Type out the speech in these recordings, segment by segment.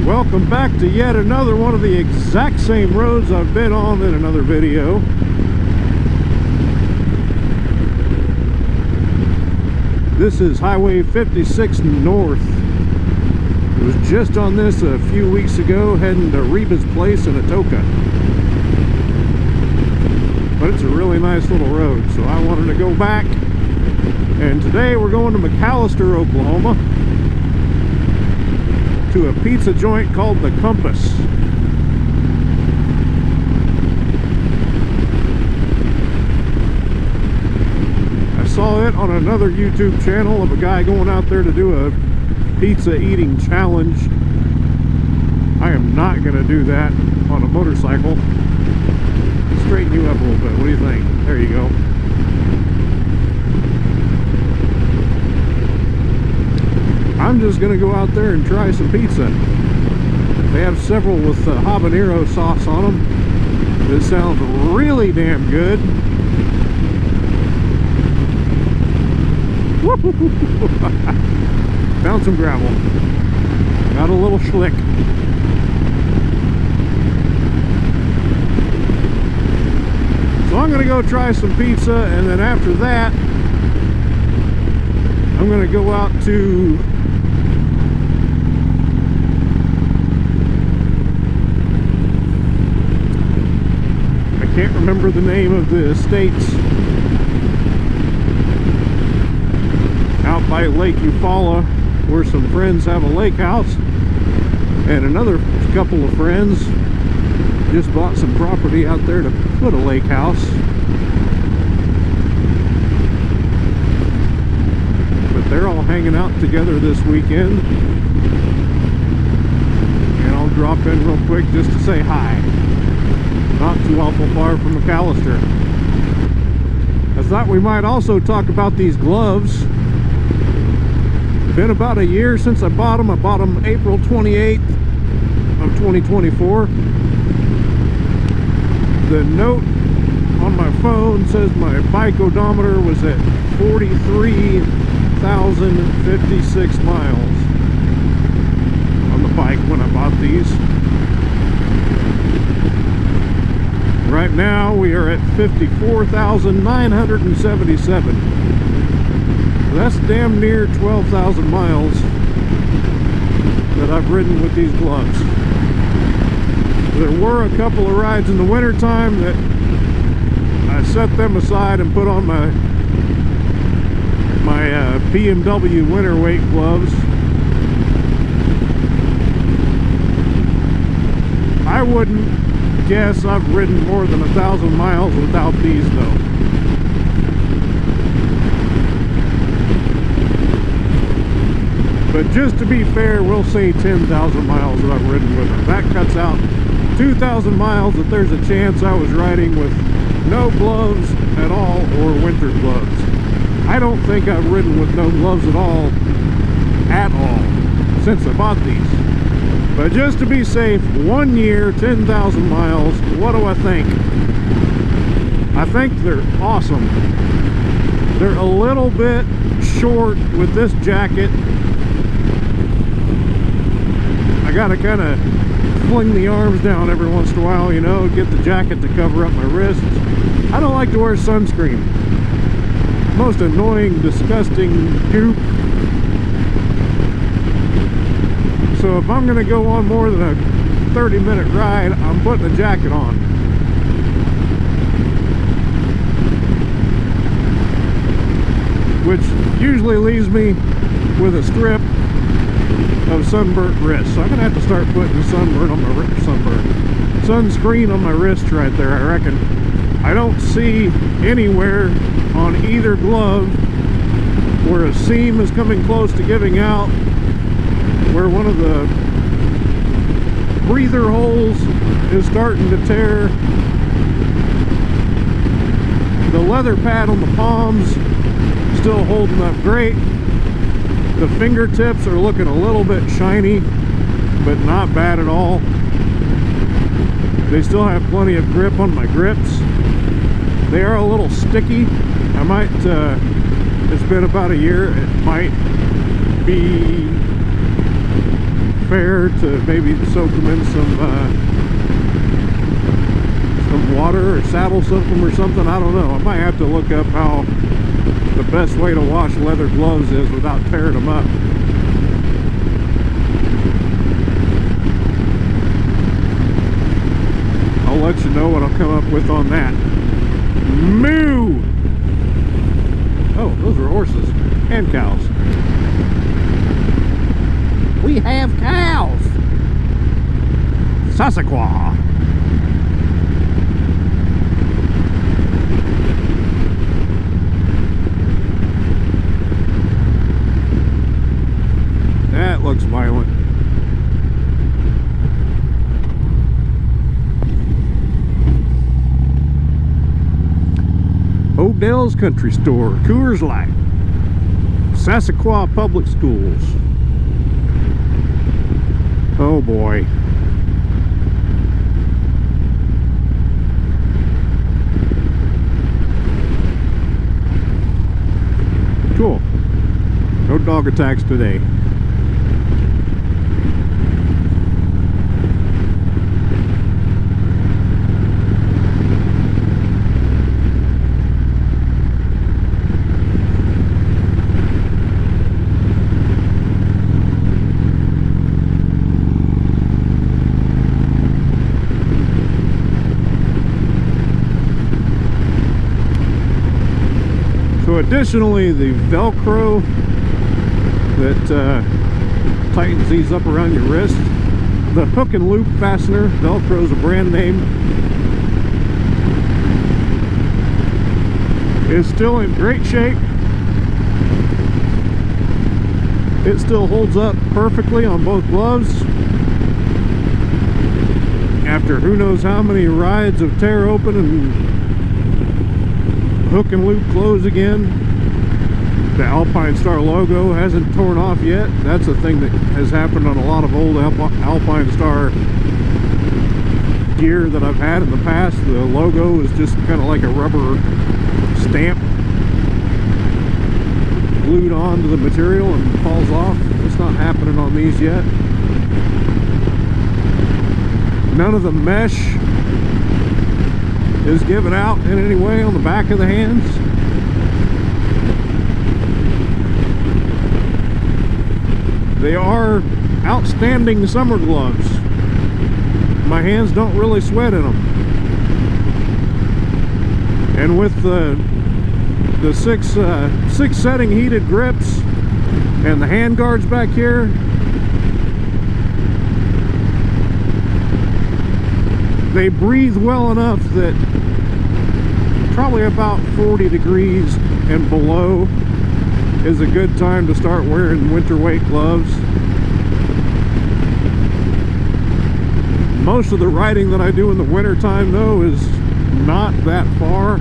Welcome back to yet another one of the exact same roads I've been on in another video. This is Highway 56 North. I was just on this a few weeks ago heading to Reba's place in Atoka. But it's a really nice little road, so I wanted to go back. And today we're going to Mcallister, Oklahoma, to a pizza joint called The Compass. I saw it on another YouTube channel of a guy going out there to do a pizza eating challenge. I am not going to do that on a motorcycle. Straighten you up a little bit. What do you think? There you go. I'm just going to go out there and try some pizza. They have several with habanero sauce on them. This sounds really damn good. Found some gravel. Got a little schlick. So I'm going to go try some pizza, and then after that I'm going to go out to can't remember the name of the estates out by Lake Eufaula, where some friends have a lake house, and another couple of friends just bought some property out there to put a lake house. But they're all hanging out together this weekend, and I'll drop in real quick just to say hi. Not too awful far from Mcallister. I thought we might also talk about these gloves. Been about a year since I bought them. I bought them April 28th of 2024. The note on my phone says my bike odometer was at 43,056 miles on the bike when I bought these. Right now we are at 54,977. That's damn near 12,000 miles that I've ridden with these gloves. There were a couple of rides in the winter time that I set them aside and put on my BMW winter weight gloves. I wouldn't guess I've ridden more than 1,000 miles without these though. But just to be fair, we'll say 10,000 miles that I've ridden with them. That cuts out 2,000 miles that there's a chance I was riding with no gloves at all or winter gloves. I don't think I've ridden with no gloves at all since I bought these. But just to be safe, 1 year, 10,000 miles, what do I think? I think they're awesome. They're a little bit short with this jacket. I gotta kind of fling the arms down every once in a while, you know, get the jacket to cover up my wrists. I don't like to wear sunscreen. Most annoying, disgusting goop. So if I'm going to go on more than a 30-minute ride, I'm putting a jacket on. Which usually leaves me with a strip of sunburnt wrists. So I'm going to have to start putting sunscreen on my wrist right there, I reckon. I don't see anywhere on either glove where a seam is coming close to giving out, where one of the breather holes is starting to tear. The leather pad on the palms still holding up great. The fingertips are looking a little bit shiny, but not bad at all. They still have plenty of grip on my grips. They are a little sticky. I might, it's been about a year, it might be fair to maybe soak them in some water or saddle soak them or something. I don't know. I might have to look up how the best way to wash leather gloves is without tearing them up. I'll let you know what I'll come up with on that. Moo! Oh, those are horses and cows. We have cows! Sasquatch! That looks violent. Odell's Country Store, Coors Light, Sasquatch Public Schools. Oh boy. Cool. No dog attacks today. Additionally, the Velcro that tightens these up around your wrist, the hook and loop fastener, Velcro is a brand name, is still in great shape. It still holds up perfectly on both gloves after who knows how many rides of tear open and hook and loop close again. The Alpinestar logo hasn't torn off yet. That's a thing that has happened on a lot of old Alpinestar gear that I've had in the past. The logo is just kind of like a rubber stamp glued onto the material and falls off. It's not happening on these yet. None of the mesh is given out in any way on the back of the hands. They are outstanding summer gloves. My hands don't really sweat in them. And with the six setting heated grips and the hand guards back here, they breathe well enough that probably about 40 degrees and below is a good time to start wearing winter weight gloves. Most of the riding that I do in the winter time though is not that far,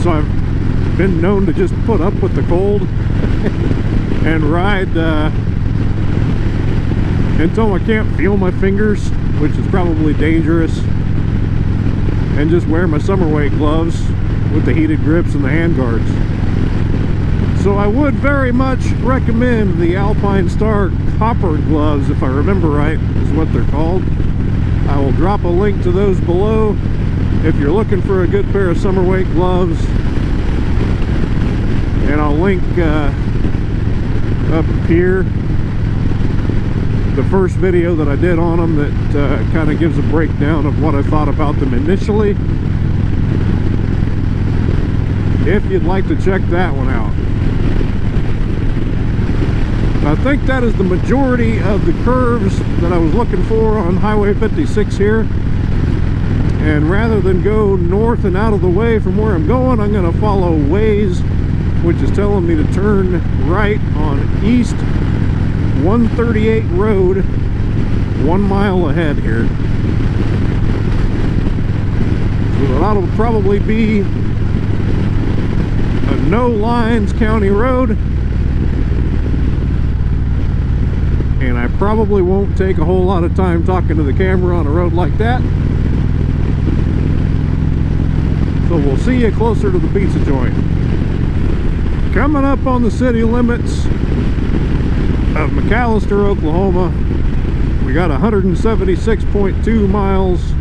so I've been known to just put up with the cold and ride until I can't feel my fingers, which is probably dangerous, and just wear my summer weight gloves with the heated grips and the hand guards. So I would very much recommend the Alpinestar copper gloves, if I remember right is what they're called. I will drop a link to those below if you're looking for a good pair of summer weight gloves, and I'll link up here the first video that I did on them that kind of gives a breakdown of what I thought about them initially, if you'd like to check that one out. I think that is the majority of the curves that I was looking for on Highway 56 here, and rather than go north and out of the way from where I'm going, I'm going to follow Waze, which is telling me to turn right on East 138 Road, 1 mile ahead here. So that'll probably be a no lines county road, and I probably won't take a whole lot of time talking to the camera on a road like that. So we'll see you closer to the pizza joint. Coming up on the city limits of Mcallister, Oklahoma. We got 176.2 miles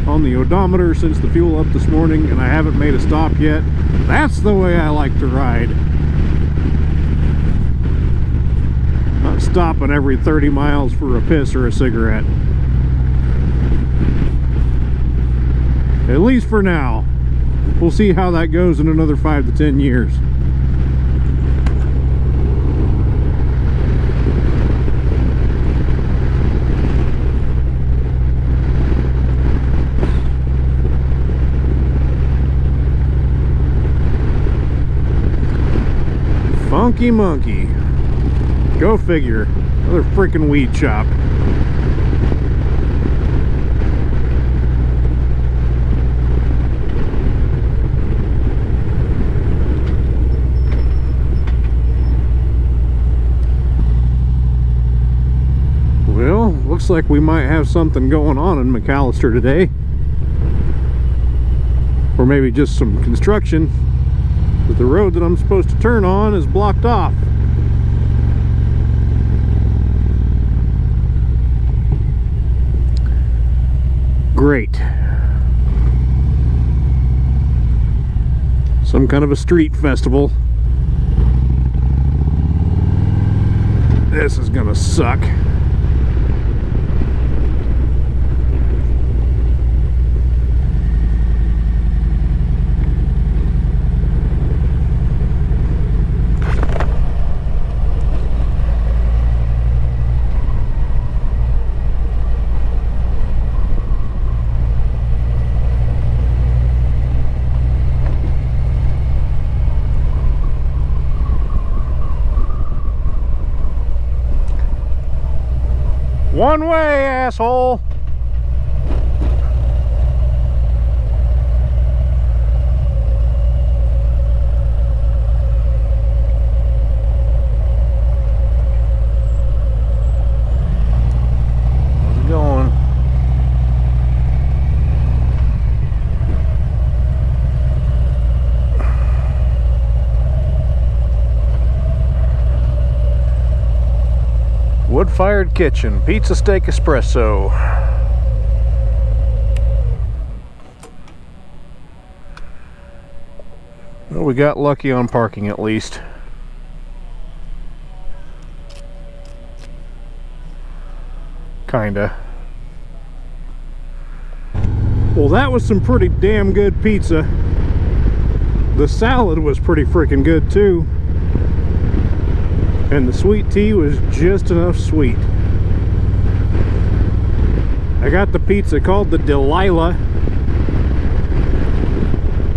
on the odometer since the fuel up this morning, and I haven't made a stop yet. That's the way I like to ride. Not stopping every 30 miles for a piss or a cigarette. At least for now. We'll see how that goes in another 5 to 10 years. Funky monkey. Go figure. Another freaking weed shop. Well, looks like we might have something going on in Mcallister today. Or maybe just some construction. But the road that I'm supposed to turn on is blocked off. Great. Some kind of a street festival. This is gonna suck. One way, asshole! How's it going? Wood-fired kitchen, pizza steak espresso. Well, we got lucky on parking at least. Kinda. Well, that was some pretty damn good pizza. The salad was pretty freaking good too. And the sweet tea was just enough sweet. I got the pizza called the Delilah.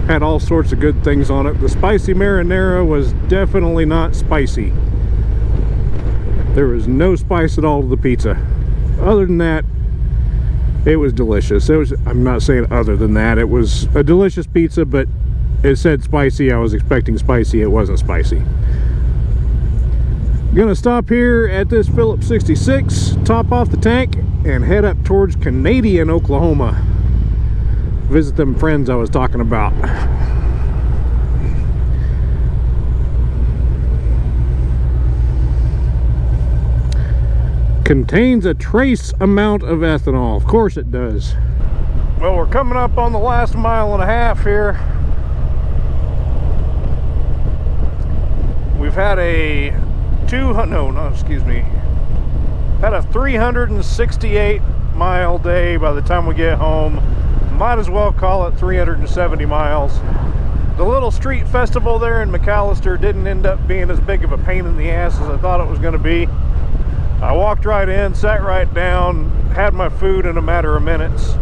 Had all sorts of good things on it. The spicy marinara was definitely not spicy. There was no spice at all to the pizza. Other than that, it was delicious. I'm not saying other than that. It was a delicious pizza, but it said spicy. I was expecting spicy. It wasn't spicy. Gonna stop here at this Phillips 66, top off the tank, and head up towards Canadian, Oklahoma. Visit them friends I was talking about. Contains a trace amount of ethanol. Of course it does. Well, we're coming up on the last mile and a half here. We've had a had a 368 mile day by the time we get home. Might as well call it 370 miles. The little street festival there in Mcallister didn't end up being as big of a pain in the ass as I thought it was going to be. I walked right in, sat right down, had my food in a matter of minutes.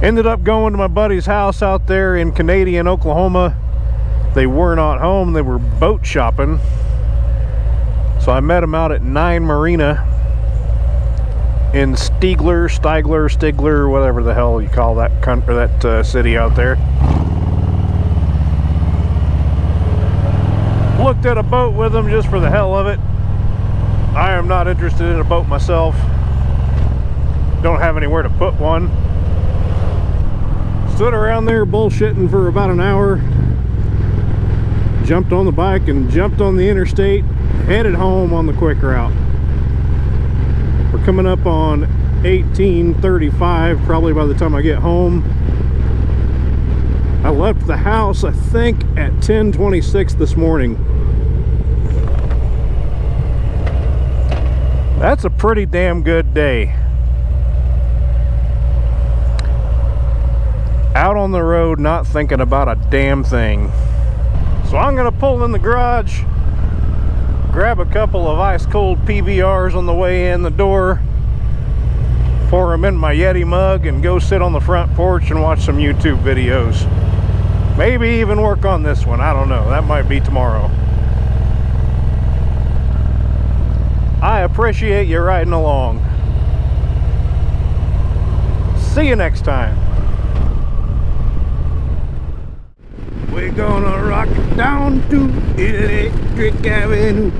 Ended up going to my buddy's house out there in Canadian, Oklahoma. They were not home, they were boat shopping. So I met him out at 9 Marina in Stigler, whatever the hell you call that country, that city out there. Looked at a boat with him just for the hell of it. I am not interested in a boat myself. Don't have anywhere to put one. Stood around there bullshitting for about an hour. Jumped on the bike and jumped on the interstate. Headed home on the quick route. We're coming up on 18:35 probably by the time I get home. I left the house, I think, at 10:26 this morning. That's a pretty damn good day. Out on the road, not thinking about a damn thing. So I'm gonna pull in the garage, grab a couple of ice cold PBRs on the way in the door, pour them in my Yeti mug, and go sit on the front porch and watch some YouTube videos. Maybe even work on this one, I don't know. That might be tomorrow. I appreciate you riding along. See you next time. We're gonna rock down to Electric Avenue.